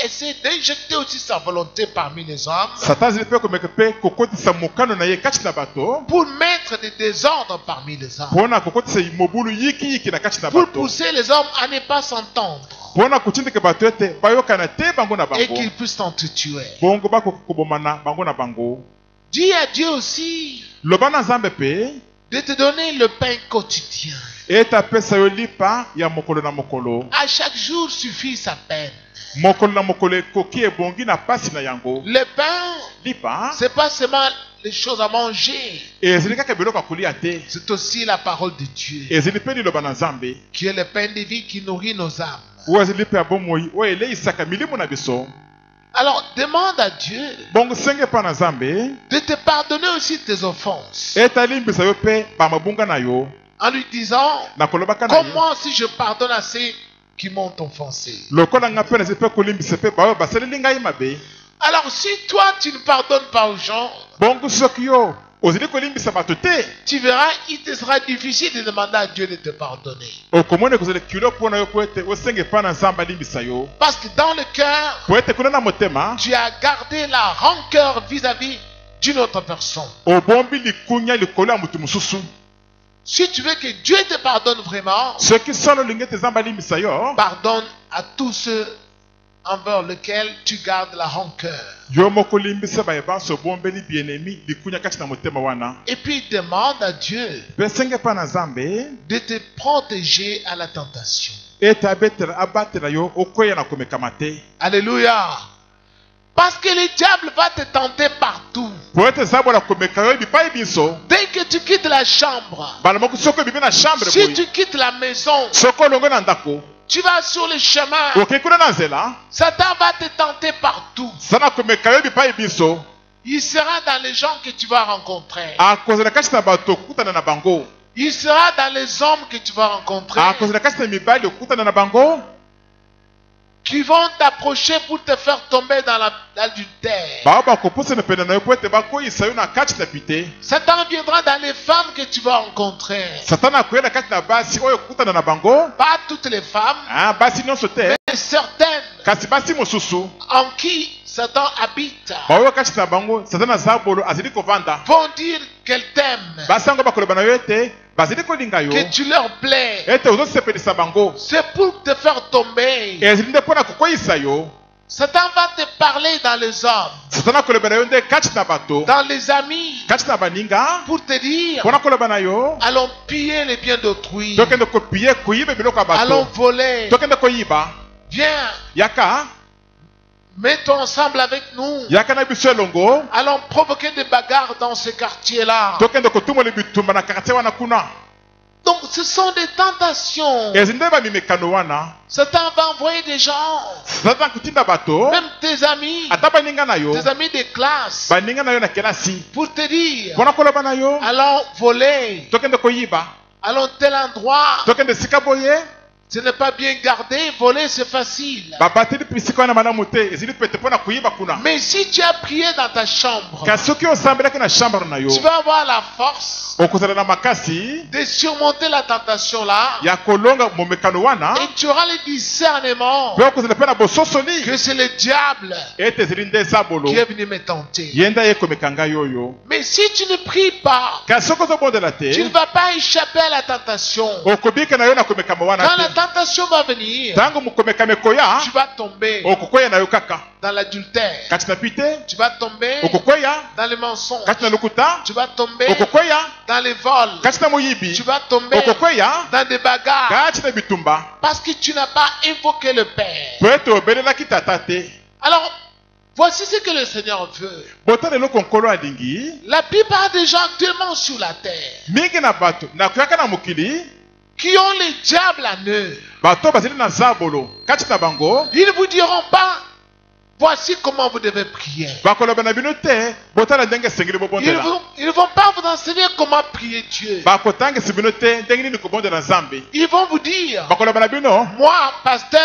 Speaker 2: essaie d'injecter aussi sa volonté parmi les hommes
Speaker 3: satan azali mpe komeka mpe kokotisa mokano na ye kati na bato
Speaker 2: pour mettre des désordres parmi les hommes,
Speaker 3: mpona kokotisa mobulu yikiyiki na kati na
Speaker 2: pour
Speaker 3: bato
Speaker 2: pousser les hommes à ne pas s'entendre
Speaker 3: mpona kotindika bato ete bayokana te bango na
Speaker 2: et
Speaker 3: bango
Speaker 2: qu'ils puissent s'entretuer.
Speaker 3: bongo bakoki kobomana bango na bango.
Speaker 2: Dis à Dieu aussi
Speaker 3: loba na nzambe mpe
Speaker 2: de te donner le pain quotidien.
Speaker 3: ete apesa yo lipa ya mokolo na mokolo.
Speaker 2: À chaque jour suffit sa peine.
Speaker 3: mokolo na mokolo ekoki ebongi na pasi na yango.
Speaker 2: Le pain,
Speaker 3: lipa
Speaker 2: c'est pas seulement les choses à manger,
Speaker 3: ezali kaka biloko ya kolia te
Speaker 2: c'est aussi la parole de Dieu,
Speaker 3: ezali mpe liloba na nzambe
Speaker 2: qui est le pain de vie qui nourrit nos âmes.
Speaker 3: oyo ezali mpe ya bomoi oyo eleisaka milimo na biso.
Speaker 2: Alors demande à Dieu
Speaker 3: bongo senge mpa na nzambe
Speaker 2: de te pardonner aussi tes offenses,
Speaker 3: ete alimbisa yo mpe bamabunga na yo
Speaker 2: en lui disant,
Speaker 3: na kolobaka na
Speaker 2: comme
Speaker 3: ye
Speaker 2: moi si je pardonne à ceux qui m'ont offensé.
Speaker 3: lokola nga mpe nazali mpe kolimbisa mpe baoyo basaleli ngai mabe.
Speaker 2: Alors si toi tu ne pardonnes pas aux gens,
Speaker 3: bongo soki yo ozali kolimbisa bato te
Speaker 2: tu verras, il te sera difficile de demander à Dieu de te pardonner.
Speaker 3: okomoni kozala kilo mpo na yo po ete osenge mpa na nzambe alimbisa yo.
Speaker 2: Parce que dans le cœur,
Speaker 3: po ete kuna na motema
Speaker 2: tu as gardé la rancœur vis-à-vis d'une autre personne.
Speaker 3: obombi likunya likolo ya motu mosusu.
Speaker 2: Si tu veux que Dieu te pardonne vraiment,
Speaker 3: soki solo olingi ete nzambe alimbisa yo
Speaker 2: pardonne à tous ceux envers lesquels tu gardes la rancœur.
Speaker 3: yo moko olimbisa bayebanso obombeli bienemi likunya kati na motema wana.
Speaker 2: Et puis demande à Dieu
Speaker 3: mpe senge mpa na nzambe
Speaker 2: de te protéger à la tentation.
Speaker 3: ete abatela yo okweya na komekama te.
Speaker 2: Alléluia. Parce que le diable va te tenter partout.
Speaker 3: po ete zabola komeka yo bipai biso
Speaker 2: Dès que tu quittes la chambre,
Speaker 3: mbala moko soko ebibi na chambre
Speaker 2: si
Speaker 3: boye
Speaker 2: tu quittes la maison,
Speaker 3: soko olongo na ndako
Speaker 2: tu vas sur le chemin,
Speaker 3: okei kuna na nzela
Speaker 2: Satan va te tenter partout.
Speaker 3: sana komeka yo bipai biso
Speaker 2: Il sera dans les gens que tu vas rencontrer.
Speaker 3: akozala kati na bato okutana na bango
Speaker 2: Il sera dans les hommes que tu vas rencontrer
Speaker 3: akozala kati na mibali okutana na bango
Speaker 2: qui vont t'approcher pour te faire tomber dans l'adultère.
Speaker 3: bao bakopusana pene na yo po ete bakoyisa yo na kati na pite
Speaker 2: Satan viendra dans les femmes que tu vas rencontrer.
Speaker 3: satana akoyela kati na basi oyo okutana na bango
Speaker 2: Pas toutes les femmes,
Speaker 3: basi nyonso te
Speaker 2: mais certaines
Speaker 3: kasi basi mosusu
Speaker 2: en qui Satan habite
Speaker 3: baoyo kati na bango satana aza bolo azali kovanda
Speaker 2: vont dire qu'elles t'aiment,
Speaker 3: basi yango bakoloba na yo ete bazali kolinga yo
Speaker 2: que tu leur plais.
Speaker 3: ete ozosepelisa bango
Speaker 2: C'est pour te faire tomber.
Speaker 3: ezali nde mpo na kokweyisa yo
Speaker 2: Satan va te parler dans les hommes,
Speaker 3: satana akoloba na yo nde kati na bato
Speaker 2: dans les amis,
Speaker 3: kati na baninga
Speaker 2: pour te dire,
Speaker 3: mpo na koloba na yo
Speaker 2: allons piller les biens d'autrui,
Speaker 3: tokende kopie koyiba biloko ya
Speaker 2: allons
Speaker 3: bato
Speaker 2: voler.
Speaker 3: tokende koyiba
Speaker 2: Viens,
Speaker 3: yaka
Speaker 2: mets-toi ensemble avec nous.
Speaker 3: yaka na biso elongo
Speaker 2: Allons provoquer des bagarres dans ce quartier-là.
Speaker 3: tokende kotumola bitumba na kartier wana kuna
Speaker 2: Donc ce sont des tentations.
Speaker 3: ezi nde bamimekano wana
Speaker 2: Satan va envoyer des gens,
Speaker 3: satana kotinda bato
Speaker 2: même tes amis
Speaker 3: ata baninga na yo
Speaker 2: de classe,
Speaker 3: baninga na yo na kelasi
Speaker 2: pour te dire,
Speaker 3: mpo na koloba na yo
Speaker 2: allons voler,
Speaker 3: tokende koyiba
Speaker 2: allons tel endroit.
Speaker 3: tokende esika boye
Speaker 2: Ce n'est pas bien gardé, voler c'est facile.
Speaker 3: babateli esika wana malamu te ezili pete mpo na koyiba kuna
Speaker 2: Mais si tu as prié dans ta chambre,
Speaker 3: kasi soki osambelaki na chambre na yo
Speaker 2: tu vas avoir la force
Speaker 3: okozala na makasi
Speaker 2: de surmonter la tentation là
Speaker 3: ya kolonga momekano wana
Speaker 2: et tu auras le discernement
Speaker 3: mpe okozala mpe na bososoli
Speaker 2: que c'est le diable
Speaker 3: ete ezali nde eza bolo
Speaker 2: qui est venu me tenter.
Speaker 3: ye nde ayekomeka ngai oyo
Speaker 2: Mais si tu ne pries pas,
Speaker 3: kasi soki ozobondela
Speaker 2: tu ne
Speaker 3: te
Speaker 2: vas pas échapper à la tentation.
Speaker 3: okobika na yo na komekama wana
Speaker 2: Quand la
Speaker 3: te
Speaker 2: tentation va venir,
Speaker 3: ntango mokomekama ekoya
Speaker 2: tu vas tomber
Speaker 3: okokweya na yo kaka
Speaker 2: dans l'adultère.
Speaker 3: kati na pi te
Speaker 2: Tu vas tomber
Speaker 3: okokweya
Speaker 2: dans les mensonges.
Speaker 3: kati na lokuta
Speaker 2: Tu vas tomber
Speaker 3: okokweya
Speaker 2: dans les vols.
Speaker 3: kati na moyibi
Speaker 2: Tu vas tomber
Speaker 3: okokweya
Speaker 2: dans des bagarres
Speaker 3: kati na bitumba
Speaker 2: parce que tu n'as pas invoqué le Père.
Speaker 3: po ete obelelaki tata te
Speaker 2: Alors, voici ce que le Seigneur veut.
Speaker 3: botala eloko nkolo alingi
Speaker 2: La plupart des gens actuellement sur la terre
Speaker 3: mingi na bato nakoyaka na mokili
Speaker 2: qui ont le diable en eux,
Speaker 3: bato bazali na zabolo kati na bango
Speaker 2: ils ne vous diront pas, voici comment vous devez prier.
Speaker 3: bakoloba na bino te botala ndenge esengeli bobondela
Speaker 2: Ils ne vont pas vous enseigner comment prier Dieu.
Speaker 3: bakotangisa bino te ndenge nini kobondela nzambe
Speaker 2: Ils vont vous dire,
Speaker 3: bakoloba na bino
Speaker 2: moi, pasteur,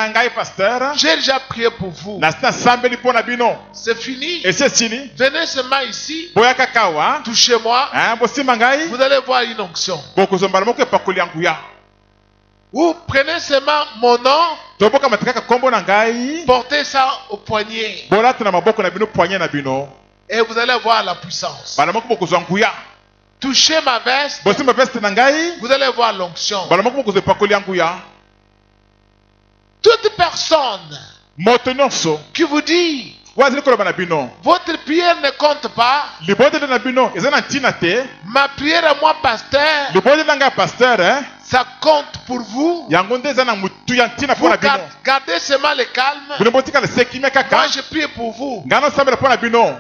Speaker 3: ngai paster
Speaker 2: j'ai déjà prié pour vous.
Speaker 3: nasi nasambeli mpo na bino
Speaker 2: C'est fini.
Speaker 3: esi esili
Speaker 2: Venez seulement ici,
Speaker 3: boyaka kawa
Speaker 2: touchez-moi,
Speaker 3: bosimba ngai
Speaker 2: vous allez voir une onction.
Speaker 3: bokozombala moko epakoli ya nguya
Speaker 2: Ou prenez seulement mon nom,
Speaker 3: tobokamata kaka nkombo na ngai
Speaker 2: portez ça au poignet
Speaker 3: bolata na maboko na bino poigne na bino
Speaker 2: et vous allez voir la puissance.
Speaker 3: bala moko bokozwa nguya
Speaker 2: Touchez ma veste,
Speaker 3: bosimba veste na ngai
Speaker 2: vous allez voir l'onction.
Speaker 3: bala moko bokozwa epakoli ya nguya
Speaker 2: Toute personne
Speaker 3: moto nyonso
Speaker 2: qui vous dit
Speaker 3: oyo azali koloba na bino
Speaker 2: votre prière ne compte pas,
Speaker 3: libondeli na bino eza na ntina te
Speaker 2: ma prière à moi, pasteur,
Speaker 3: libondeli na ngai ya paster
Speaker 2: ça compte pour vous.
Speaker 3: yango nde eza na motu ya ntina mpo
Speaker 2: Vous
Speaker 3: na bino
Speaker 2: gardez seulement le calme.
Speaker 3: bino botikala sekimia
Speaker 2: Moi,
Speaker 3: kaka
Speaker 2: je prie pour vous.
Speaker 3: ngai nosambela mpo na bino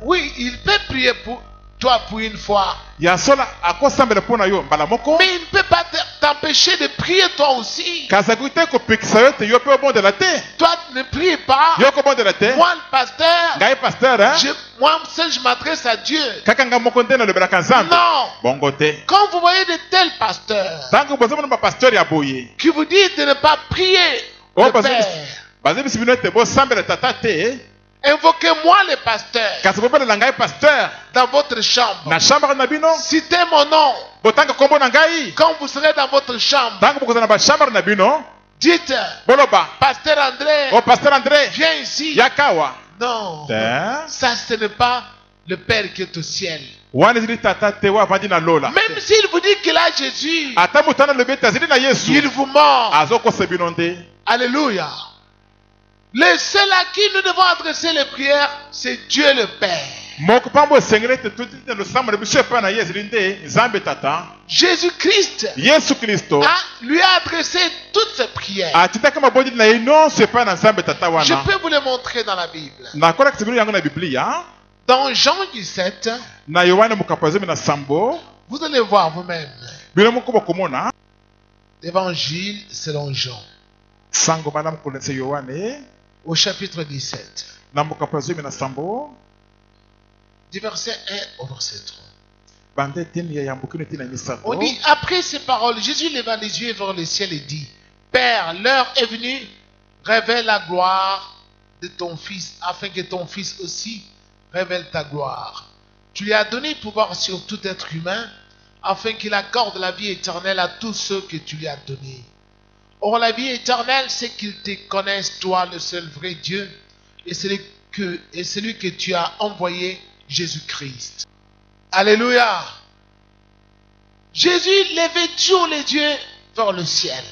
Speaker 2: Oui, il peut prier pour toi pour une fois,
Speaker 3: ya sola akosambela mpo na yo mbala moko
Speaker 2: mais il ne peut pas t'empêcher de prier toi aussi.
Speaker 3: kasi akoki te kopekisa yo te yo mpe obondela te
Speaker 2: Toi, ne prie pas.
Speaker 3: yo kobondela te
Speaker 2: Moi, le pasteur,
Speaker 3: ngai paster
Speaker 2: moi seul, je m'adresse à Dieu.
Speaker 3: kaka ngai moko nde nalobelaka nzambe
Speaker 2: Non.
Speaker 3: bongo te
Speaker 2: Quand vous voyez de tels pasteurs
Speaker 3: ntango bozomona bapaster ya boye
Speaker 2: qui vous disent de ne pas prier
Speaker 3: oyo
Speaker 2: le Père,
Speaker 3: bazebisi bino ete bosambela tata te
Speaker 2: invoquez-moi le pasteur
Speaker 3: kasi bobelela ngai paster
Speaker 2: dans votre chambre.
Speaker 3: na chambre na bino
Speaker 2: Citez mon nom.
Speaker 3: botanga nkombo na ngai
Speaker 2: Quand vous serez dans votre chambre,
Speaker 3: ntango bokozala na bachambre na bino
Speaker 2: dites,
Speaker 3: boloba
Speaker 2: pasteur André,
Speaker 3: o paster andré
Speaker 2: viens ici.
Speaker 3: yakawa
Speaker 2: Non,
Speaker 3: te
Speaker 2: ça ce n'est pas le Père qui est au ciel.
Speaker 3: wana ezali tata te oyo avandi na lola
Speaker 2: Même s'il vous dit qu'il a Jésus,
Speaker 3: ata moto ana alobi ete azali na yesu
Speaker 2: il vous ment.
Speaker 3: azokosa bino nde
Speaker 2: Alléluia. Le seul à qui nous devons adresser les prières, c'est Dieu le Père. Jésus-Christ lui a adressé toutes ses prières. Je peux vous le montrer dans la Bible. Dans Jean 17, vous allez voir vous-même. L'évangile selon Jean. Au chapitre 17. Du verset 1 au verset 3. On dit, après ces paroles, Jésus leva les yeux vers le ciel et dit, Père, l'heure est venue, révèle la gloire de ton Fils, afin que ton Fils aussi révèle ta gloire. Tu lui as donné pouvoir sur tout être humain, afin qu'il accorde la vie éternelle à tous ceux que tu lui as donnés. Or, la vie éternelle, c'est qu'ils te connaissent, toi, le seul vrai Dieu, et celui que tu as envoyé, Jésus-Christ. Alléluia. Jésus levait toujours les yeux vers le ciel.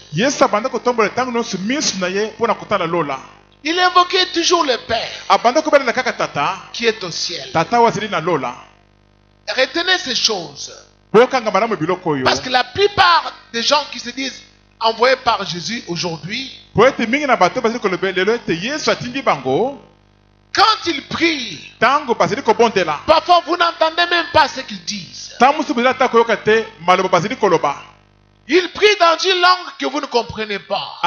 Speaker 2: Il invoquait toujours le Père qui est au ciel. Retenez ces choses. Parce que la plupart des gens qui se disent envoyés par Jésus aujourd'hui, quand ils prient, parfois vous n'entendez même pas ce qu'ils disent. Ils prient dans une langue que vous ne comprenez pas.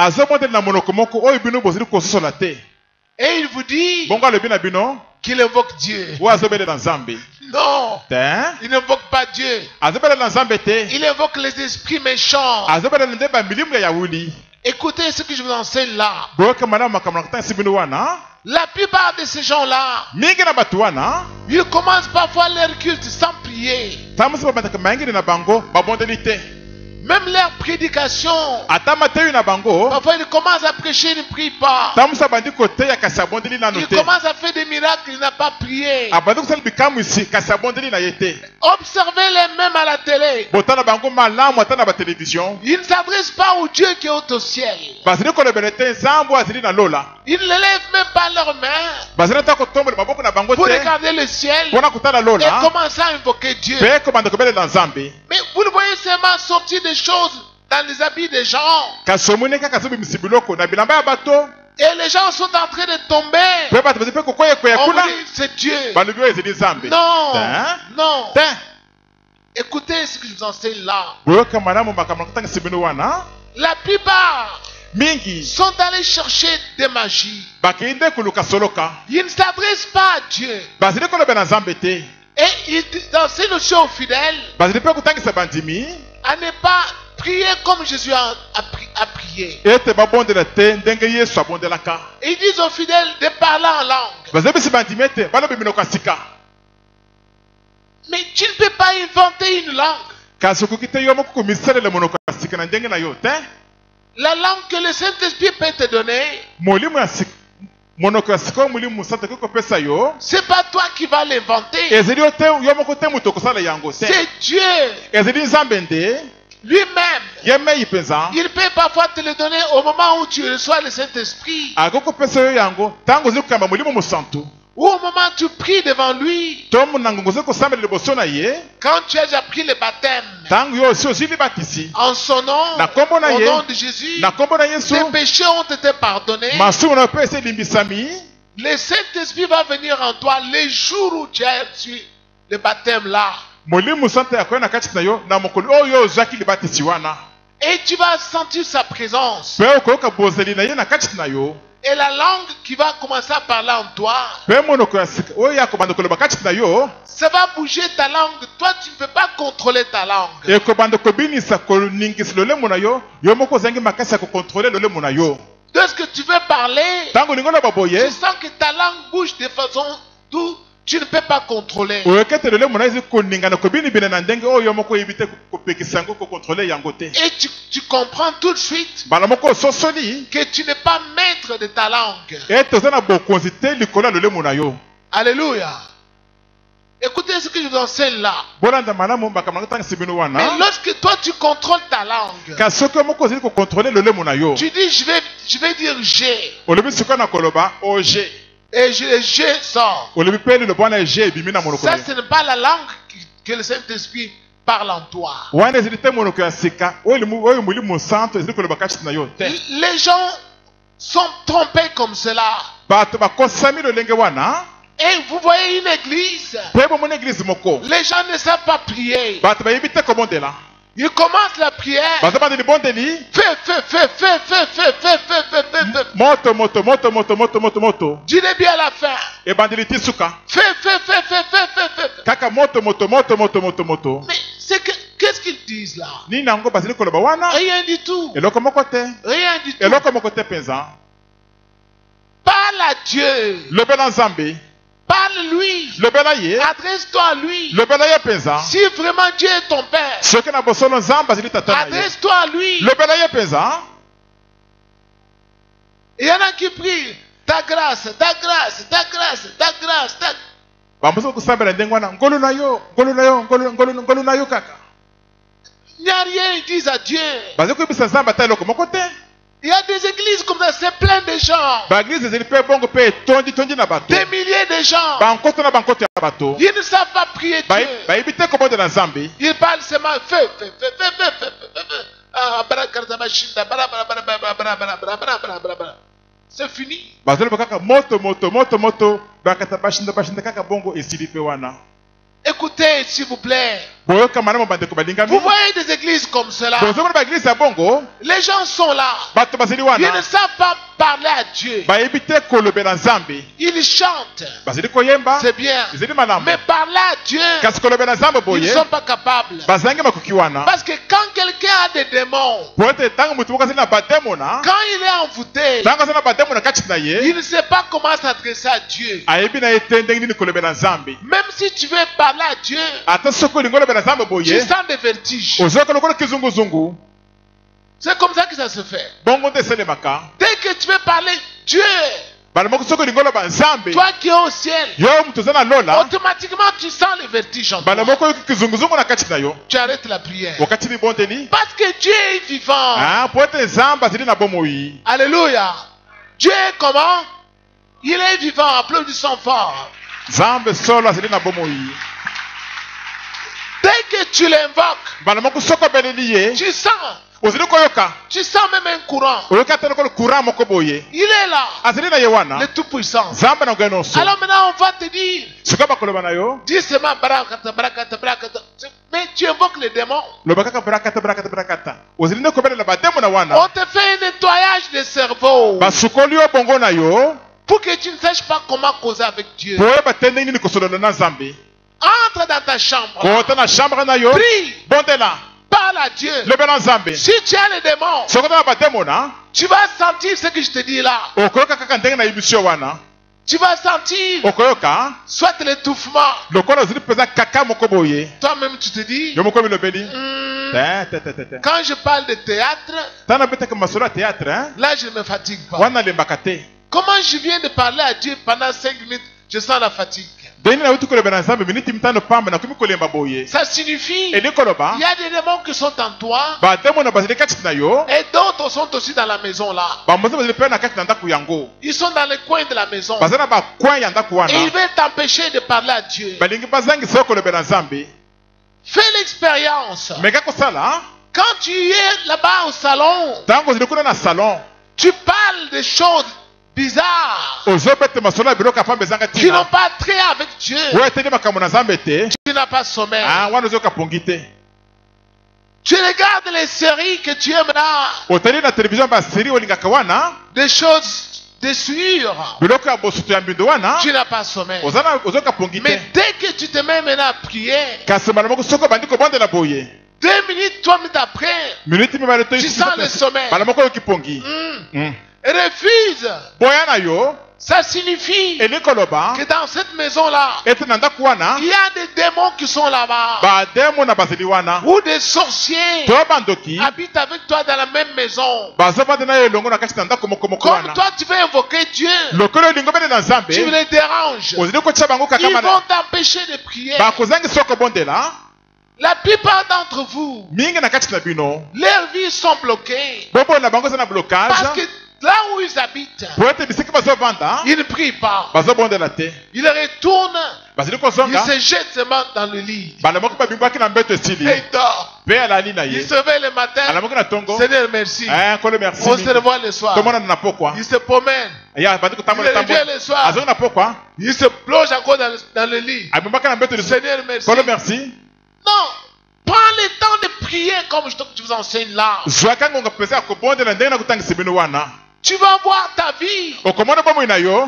Speaker 2: Et il vous dit qu'il invoque Dieu. Non, il n'invoque pas Dieu. Il invoque les esprits méchants. Écoutez ce que je vous enseigne là. La plupart de ces gens-là, ils commencent parfois leur culte sans prier. Même leur prédication, parfois ils commencent à prêcher, ils ne prient pas. Ils commencent à faire des miracles, ils n'ont pas prié. Observez-les même à la télé. Ils ne s'adressent pas au Dieu qui est au ciel. Ils ne lèvent même pas leurs mains pour regarder le ciel et commencer à invoquer Dieu. Mais vous le voyez seulement sortir des choses dans les habits des gens. Et les gens sont en train de tomber. On dit c'est Dieu. Non, non. Écoutez ce que je vous enseigne là. La plupart sont allés chercher des magies. Ils ne s'adressent pas à Dieu. Et ils enseignent aussi aux fidèles à ne pas prier comme Jésus a prié. Et ils disent aux fidèles de parler en langue. Mais tu ne peux pas inventer une langue. La langue que le Saint-Esprit peut te donner, c'est pas toi qui vas l'inventer. C'est Dieu lui-même. Il peut parfois te le donner au moment où tu reçois le Saint-Esprit. Ou au moment où tu pries devant lui. Quand tu as déjà pris le baptême en son nom, au nom de Jésus, tes péchés ont été pardonnés. Le Saint-Esprit va venir en toi les jours où tu as reçu le baptême là. Et tu vas sentir sa présence. Et la langue qui va commencer à parler en toi, ça va bouger ta langue. Toi, tu ne peux pas contrôler ta langue. Lorsque tu veux parler, tu sens que ta langue bouge de façon d'où tu ne peux pas contrôler. Et tu comprends tout de suite que tu n'es pas maître de ta langue. Alléluia. Écoutez ce que je vous enseigne là. Mais lorsque toi tu contrôles ta langue, tu dis je vais dire j'ai. Et le G sort.
Speaker 3: olobi pe le bwana je ebimi na monoko
Speaker 2: Ça,
Speaker 3: na
Speaker 2: ce n'est pas la langue que le Saint-Esprit parle en toi.
Speaker 3: wana ezali te monoko ya sika oyo molimo santo ezali koloba kati na yo te.
Speaker 2: Les gens sont trompés comme cela.
Speaker 3: Bato bakosami lolenge wana
Speaker 2: Et vous voyez une église,
Speaker 3: pe bomona eglise moko
Speaker 2: les gens ne savent pas prier.
Speaker 3: bato bayebi te kobondela
Speaker 2: Ils commencent la prière.
Speaker 3: bato bandi libondeli
Speaker 2: Fais.
Speaker 3: moto
Speaker 2: Dis-le bien à la fin.
Speaker 3: ebandeli ti suka
Speaker 2: Fais.
Speaker 3: kaka moto.
Speaker 2: Mais qu'est-ce qu'ils disent là?
Speaker 3: nini yango bazali koloba wana
Speaker 2: Rien du tout.
Speaker 3: eloko moko te
Speaker 2: Rien du tout.
Speaker 3: eloko moko te mpenza.
Speaker 2: Parle à Dieu.
Speaker 3: Lobela nzambe
Speaker 2: Parle-lui.
Speaker 3: lobela ye
Speaker 2: Adresse-toi à lui.
Speaker 3: lobela ye mpenza.
Speaker 2: Si vraiment Dieu est ton Père,
Speaker 3: soki na bosolo nzambe azali tata na ye
Speaker 2: adresse-toi à lui.
Speaker 3: lobela ye mpenza.
Speaker 2: Il y en a qui prient. Ta grâce.
Speaker 3: bamosi kosambela ndenge wana ngolu na yo kaka
Speaker 2: Il n'y a rien, ils disent à Dieu.
Speaker 3: bazali koyebisa nzambe ata eloko moko te.
Speaker 2: Il y a des églises comme ça, c'est plein de gens.
Speaker 3: baeglize ezali mpe bongo mpe etondi na bato
Speaker 2: Des milliers de gens.
Speaker 3: bankoto na bankoto ya bato
Speaker 2: Ils ne savent pas prier Dieu.
Speaker 3: bayebi te kobondela nzambe.
Speaker 2: Ils parlent seulement feu. C'est fini.
Speaker 3: bazoloba kaka moto bakata bashinda kaka bongo esili mpe wana.
Speaker 2: Écoutez, s'il vous plaît.
Speaker 3: boyoka na mobandeko balingami
Speaker 2: Vous voyez des églises comme cela.
Speaker 3: bozomona baeglize ya bongo
Speaker 2: Les gens sont là.
Speaker 3: bato bazali
Speaker 2: Ils ne
Speaker 3: wana
Speaker 2: savent pas parler à Dieu.
Speaker 3: bayebi te kolobela nzambe.
Speaker 2: Ils chantent.
Speaker 3: bazali koyemba
Speaker 2: C'est bien.
Speaker 3: ezali malamu
Speaker 2: Mais parler à Dieu,
Speaker 3: kasi kolobela nzambe
Speaker 2: ils ne
Speaker 3: boye
Speaker 2: sont pas capables.
Speaker 3: bazangi makoki wana
Speaker 2: Parce que quand quelqu'un a des démons,
Speaker 3: po ete ntango motu moko azali na bademona
Speaker 2: quand il est envoûté,
Speaker 3: ntango azali na bademona kati na
Speaker 2: il
Speaker 3: ye
Speaker 2: ne sait pas comment s'adresser à Dieu.
Speaker 3: ayebi na ye te ndenge nini kolobela nzambe.
Speaker 2: Même si tu veux parler à Dieu,
Speaker 3: ata soki olingi olobela nzambe
Speaker 2: tu
Speaker 3: boye
Speaker 2: sens des vertiges.
Speaker 3: ozoyoka lokola kizunguzungu.
Speaker 2: C'est comme ça que ça se fait.
Speaker 3: bongo nde esalemaka.
Speaker 2: Dès que tu veux parler Dieu,
Speaker 3: bana moko soki olingi oloba nzambe
Speaker 2: toi qui es au ciel,
Speaker 3: yo moto oza na lola
Speaker 2: automatiquement tu sens les vertiges en
Speaker 3: bana
Speaker 2: toi.
Speaker 3: moko oyoki kizunguzungu na kati na yo
Speaker 2: Tu arrêtes la prière.
Speaker 3: wakati libondeli
Speaker 2: Parce que Dieu est vivant.
Speaker 3: po ete nzambe azali na bomoi.
Speaker 2: Alléluia. Dieu est comment? Il est vivant. Applaudissons fort.
Speaker 3: nzambe solo azali na bomoi.
Speaker 2: Dès que tu l'invoques,
Speaker 3: bana moko soki obeleli ye
Speaker 2: tu sens
Speaker 3: ozali koyoka
Speaker 2: même un courant.
Speaker 3: oyoki ata lokola courant moko boye
Speaker 2: Il est là,
Speaker 3: azali na ye wana
Speaker 2: le Tout-Puissant.
Speaker 3: nzambe na ngoye nyonso.
Speaker 2: Alors maintenant, on va te dire,
Speaker 3: sikoyo bakoloba na yo
Speaker 2: dis seulement barakata. Mais tu invoques les démons.
Speaker 3: loba kaka brakata ozali nde kobelela bademo na
Speaker 2: On
Speaker 3: wana
Speaker 2: te fait un nettoyage de cerveau
Speaker 3: basukoli yo bongo na yo
Speaker 2: pour que tu ne saches pas comment causer avec Dieu.
Speaker 3: po oyeba te ndenge nini kosolola na nzambe.
Speaker 2: Entre dans ta chambre.
Speaker 3: kota na chambre na yo
Speaker 2: Prie.
Speaker 3: bondela
Speaker 2: Parle à Dieu.
Speaker 3: lobela nzambe.
Speaker 2: Si tu as les démons,
Speaker 3: soki oza na bademo na
Speaker 2: tu vas sentir ce que je te dis là.
Speaker 3: okoyoka kaka ndenge na yebiso wana
Speaker 2: Tu vas sentir
Speaker 3: okoyoka
Speaker 2: soit l'étouffement.
Speaker 3: lokola ozali mpenza kaka moko boye
Speaker 2: Toi-même, tu te dis,
Speaker 3: yo moko bilobeli te.
Speaker 2: quand je parle de théâtre,
Speaker 3: tana obetaka masolo ya théâtre
Speaker 2: là, je ne me fatigue pas.
Speaker 3: wana alembaka te.
Speaker 2: Comment je viens de parler à Dieu pendant 5 minutes, je sens la fatigue.
Speaker 3: ndenge nauti kolobela nzambe miniti mitano pamba nakomi kolemba boye.
Speaker 2: Ça signifie,
Speaker 3: eli koloba
Speaker 2: il y a des démons qui sont en toi
Speaker 3: bademo na bazali kati na yo
Speaker 2: et d'autres sont aussi dans la maison là.
Speaker 3: bamosi bazali mpe na kati na ndako yango
Speaker 2: Ils sont dans les coins de la maison.
Speaker 3: baza na bacoin ya ndako
Speaker 2: Et
Speaker 3: wana
Speaker 2: ils veulent t'empêcher de parler à Dieu.
Speaker 3: balingi bazangisa yo kolobela nzambe.
Speaker 2: Fais l'expérience.
Speaker 3: meka kosala
Speaker 2: Quand tu es là-bas au salon,
Speaker 3: ntango ozali kuna na salon
Speaker 2: tu parles des choses bizarres
Speaker 3: ozobete masolo ya biloko ya pamba ezanga
Speaker 2: qui n'ont
Speaker 3: ntina
Speaker 2: pas trait avec Dieu.
Speaker 3: oyo eteli makambo na nzambe te
Speaker 2: Tu n'as pas sommeil.
Speaker 3: wana ozoyoka pongi te.
Speaker 2: Tu regardes les séries que tu aimes là,
Speaker 3: oteli na televizio baseri olingaka wana
Speaker 2: des choses de sueur.
Speaker 3: biloko ya bosoto ya mbindo wana
Speaker 2: Tu n'as pas sommeil.
Speaker 3: ozoyoka pongi
Speaker 2: Mais
Speaker 3: te.
Speaker 2: dès que tu te mets maintenant à prier,
Speaker 3: kasi mbala moko soki obandi kobondela boye
Speaker 2: 2 minutes, 3 minutes après,
Speaker 3: miniti mibale to
Speaker 2: tu sens le sommeil.
Speaker 3: mbala moko oyoki pongi.
Speaker 2: Refuse.
Speaker 3: boya na yo
Speaker 2: Ça signifie
Speaker 3: eli koloba
Speaker 2: que dans cette maison-là,
Speaker 3: ete na ndako wana
Speaker 2: il y a des démons qui sont là-bas.
Speaker 3: bademo na bazali wana
Speaker 2: Ou des sorciers
Speaker 3: to bandoki
Speaker 2: habitent avec toi dans la même maison.
Speaker 3: bazovanda na yo elongo na kati na ndako moko moko
Speaker 2: Comme
Speaker 3: wana
Speaker 2: toi, tu veux invoquer Dieu,
Speaker 3: lokolo olingo bene na
Speaker 2: tu
Speaker 3: nzambe
Speaker 2: les déranges.
Speaker 3: ozali kotia bango kaka
Speaker 2: Ils
Speaker 3: mana
Speaker 2: vont t'empêcher de prier.
Speaker 3: bakozangisa okobondela
Speaker 2: La plupart d'entre vous,
Speaker 3: mingi na kati na bino
Speaker 2: leurs vies sont bloquées.
Speaker 3: bombo na bango eza na
Speaker 2: Parce que
Speaker 3: blocage
Speaker 2: là où ils habitent, ils ne prient pas. Ils retournent, ils se jettent seulement dans le lit. Et ils dorment. Ils se réveillent le matin. Seigneur, merci. On se revoit le soir. Ils se promènent. Ils reviennent le soir. Ils se plongent encore dans le lit. Seigneur, merci. Non. Prends le temps de prier comme je vous enseigne là. Tu vas voir ta vie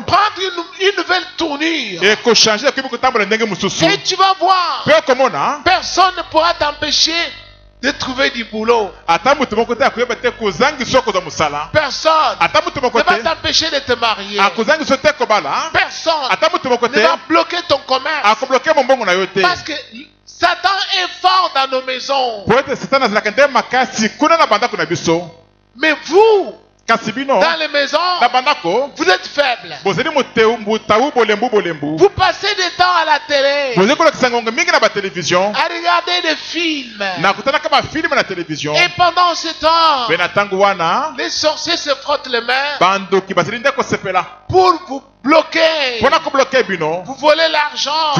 Speaker 2: prendre une nouvelle tournure. Et tu vas voir, personne ne pourra t'empêcher de trouver du boulot. Personne ne va t'empêcher de te marier. Personne ne va bloquer ton commerce. Parce que Satan est fort dans nos maisons. Mais vous, dans les maisons, vous êtes faibles. Vous passez des temps à la télé, à regarder des films. Et pendant ce temps, les sorciers se frottent les mains pour vous bloquer. Vous volez l'argent.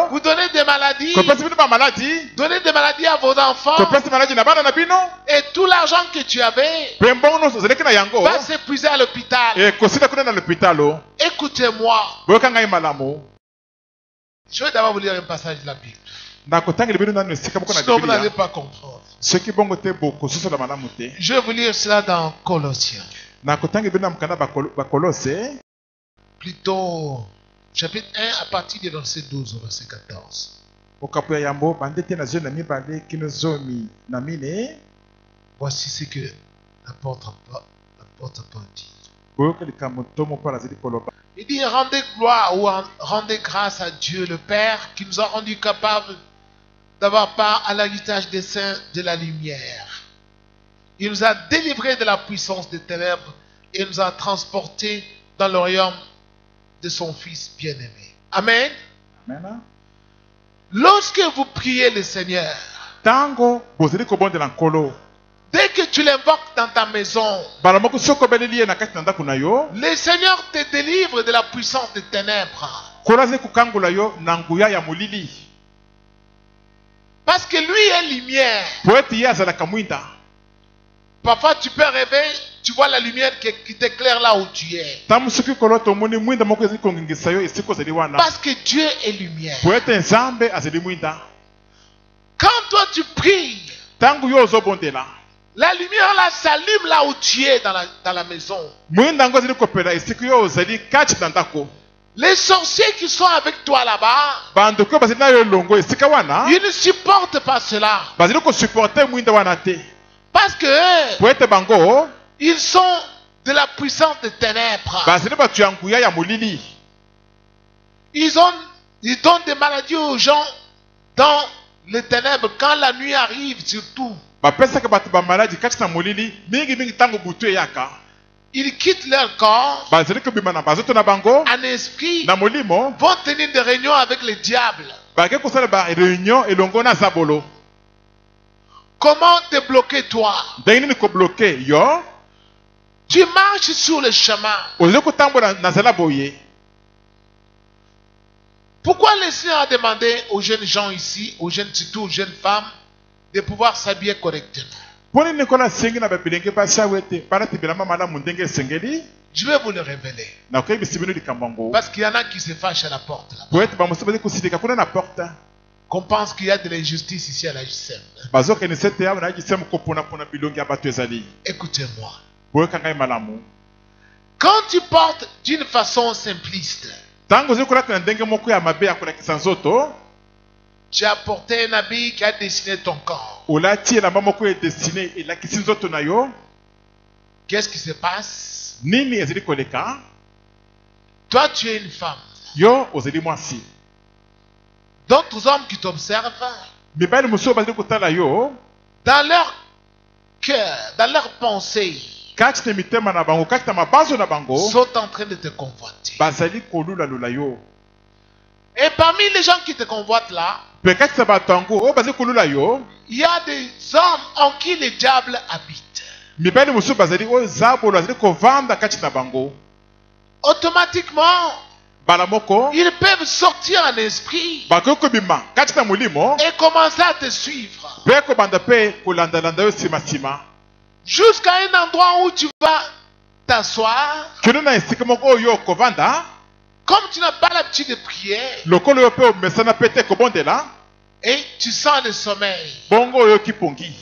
Speaker 2: Vous donnez des maladies. Donnez des maladies à vos enfants. Et tout l'argent que tu avais va s'épuiser à l'hôpital. Écoutez-moi. Je vais d'abord vous lire un passage de la Bible. Sinon vous n'allez pas comprendre. Je vais vous lire cela dans Colossiens. Plutôt chapitre 1 à partir du verset 12 au verset 14. Voici ce que l'apôtre Paul dit. Il dit: rendez gloire ou rendez grâce à Dieu le Père qui nous a rendus capables d'avoir part à l'héritage des saints de la lumière. Il nous a délivrés de la puissance des ténèbres et nous a transportés dans le royaume de son Fils bien-aimé. Amen.
Speaker 3: Amen.
Speaker 2: Lorsque vous priez le Seigneur, dès que tu l'invoques dans ta maison, le Seigneur te délivre de la puissance des ténèbres. Parce que lui est lumière. Parfois tu peux rêver, tu vois la lumière qui t'éclaire là où tu es. Parce que Dieu est lumière. Quand toi tu pries, la lumière là s'allume là où tu es dans la maison. Les sorciers qui sont avec toi là-bas, ils ne supportent pas cela. Parce que ils sont de la puissance des ténèbres. Ils donnent des maladies aux gens dans les ténèbres quand la nuit arrive surtout. Ils quittent leur corps en esprit, vont tenir des réunions avec les diables. Comment te bloquer toi? Tu marches sur le chemin. Pourquoi le Seigneur a demandé aux jeunes gens ici, surtout aux jeunes femmes, de pouvoir s'habiller correctement? Je vais vous le révéler. Parce qu'il y en a qui se fâchent à la porte là. Qu'on pense qu'il y a de l'injustice ici à la JSM. Écoutez-moi. Quand tu portes d'une façon simpliste, tu as porté un habit qui a dessiné ton corps. Qu'est-ce qui se passe? Toi, tu es une femme. D'autres hommes qui t'observent, dans leur cœur, dans leur pensée, sont en train de te convoiter. Et parmi les gens qui te convoitent là, il y a des hommes en qui le diable habite.
Speaker 3: mibali mususu bazali oyo zabolo azali kovanda kati na bango.
Speaker 2: Automatiquement,
Speaker 3: Bala moko
Speaker 2: ils peuvent sortir en esprit
Speaker 3: bakoki kobima kati na molimo
Speaker 2: et commencer à te suivre.
Speaker 3: mpe kobanda mpe kolandalanda yo nsima.
Speaker 2: Jusqu'à un endroit où tu vas t'asseoir.
Speaker 3: Kino na esika moko oyo kovanda
Speaker 2: Comme tu n'as pas l'habitude de prier
Speaker 3: lokolo oyo mpe omesana mpe te kobondela
Speaker 2: et tu sens le sommeil.
Speaker 3: bongo oyoki pongi.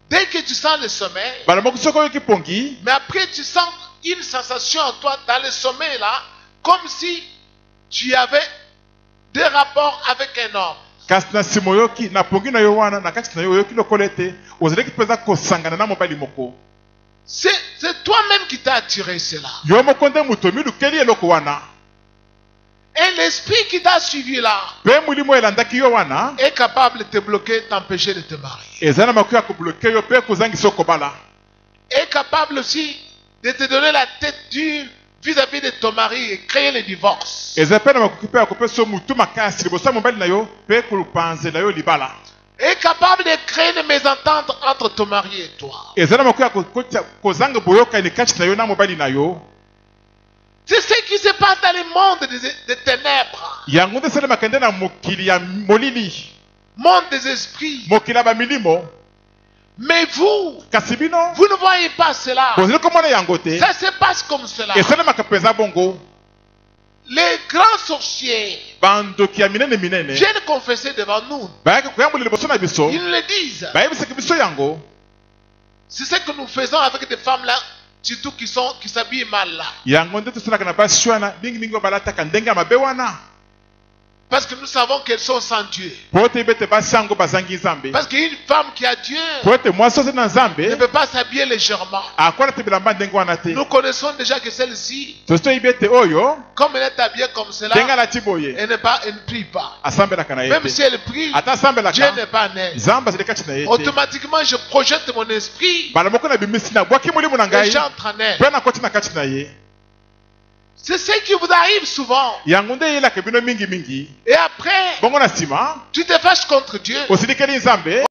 Speaker 2: Dès que tu sens le sommeil,
Speaker 3: Bala moko soki oyoki pongi
Speaker 2: mais après tu sens une sensation en toi dans le sommeil là, comme si tu avais des rapports avec un homme.
Speaker 3: kasi na nsima oyoki na pongi na yo wana na kati na yo oyoki lokolo ete ozalaki mpenza kosangana na mobali moko.
Speaker 2: C'est toi-même qui t'as attiré cela.
Speaker 3: Yo moko nde moto omilukeli eloko wana
Speaker 2: Et l'esprit qui t'a suivi là
Speaker 3: mpe molimo elandaki yo wana
Speaker 2: est capable de te bloquer, t'empêcher de te marier.
Speaker 3: eza na makoki ya kobloke yo mpe kozangisa yo kobala.
Speaker 2: Est capable aussi de te donner la tête dure vis-à-vis de ton mari et créer le divorce.
Speaker 3: eza mpe na makoki mpe ya kopesa yo mutu makasi liboso ya mobali na yo mpe kopanzela yo libala.
Speaker 2: Est capable de créer des mésententes entre ton mari et toi.
Speaker 3: eza na makoki ya kozanga boyokani kati na yo na mobali na yo.
Speaker 2: C'est ce qui se passe dans le monde des ténèbres.
Speaker 3: yango nde esalemaka nde na mokili ya molili,
Speaker 2: Monde des esprits.
Speaker 3: mokili ya bamilimo.
Speaker 2: Mais vous,
Speaker 3: kasi bino
Speaker 2: vous ne voyez pas cela.
Speaker 3: bozali komona yango te,
Speaker 2: Ça se passe comme cela.
Speaker 3: esalemaka mpenza bongo.
Speaker 2: Les grands sorciers
Speaker 3: bandoki ya minene minene
Speaker 2: viennent confesser devant nous.
Speaker 3: bayaki koyambola liboso na biso,
Speaker 2: Ils le disent.
Speaker 3: bayebisaki biso yango.
Speaker 2: C'est ce que nous faisons avec des femmes là, surtout qui s'habillent mal là.
Speaker 3: yango nde tosalaka na basi wana mingimingi oyo balataka ndenge ya mabe wana,
Speaker 2: Parce que nous savons qu'elles sont sans Dieu.
Speaker 3: po ete yeba ete basi yango bazangi nzambe,
Speaker 2: Parce qu'une femme qui a Dieu
Speaker 3: po ete mwasi oza na
Speaker 2: ne
Speaker 3: nzambe
Speaker 2: peut pas s'habiller légèrement.
Speaker 3: akwala te bilamba ndenge wana te.
Speaker 2: Nous connaissons déjà que celle-ci,
Speaker 3: tosi toyebi ete oyo
Speaker 2: comme elle est habillée comme
Speaker 3: ndenge
Speaker 2: cela,
Speaker 3: alati boye
Speaker 2: elle ne prie pas.
Speaker 3: asambelaka na ye
Speaker 2: Même
Speaker 3: te.
Speaker 2: si elle prie,
Speaker 3: ata
Speaker 2: Dieu
Speaker 3: asambelaka
Speaker 2: n'est pas né.
Speaker 3: nzambe azali kati na ye te.
Speaker 2: Automatiquement, je projette mon esprit
Speaker 3: bala moko na bimisi na bwaki molimo na
Speaker 2: et
Speaker 3: ngai
Speaker 2: j'entre en elle.
Speaker 3: mpe nakoti na kati na ye.
Speaker 2: C'est ce qui vous arrive souvent.
Speaker 3: yango nde eyelaka bino mingimingi,
Speaker 2: Et après,
Speaker 3: bongo na nsima
Speaker 2: tu te fâches contre Dieu.
Speaker 3: osilikeli nzambe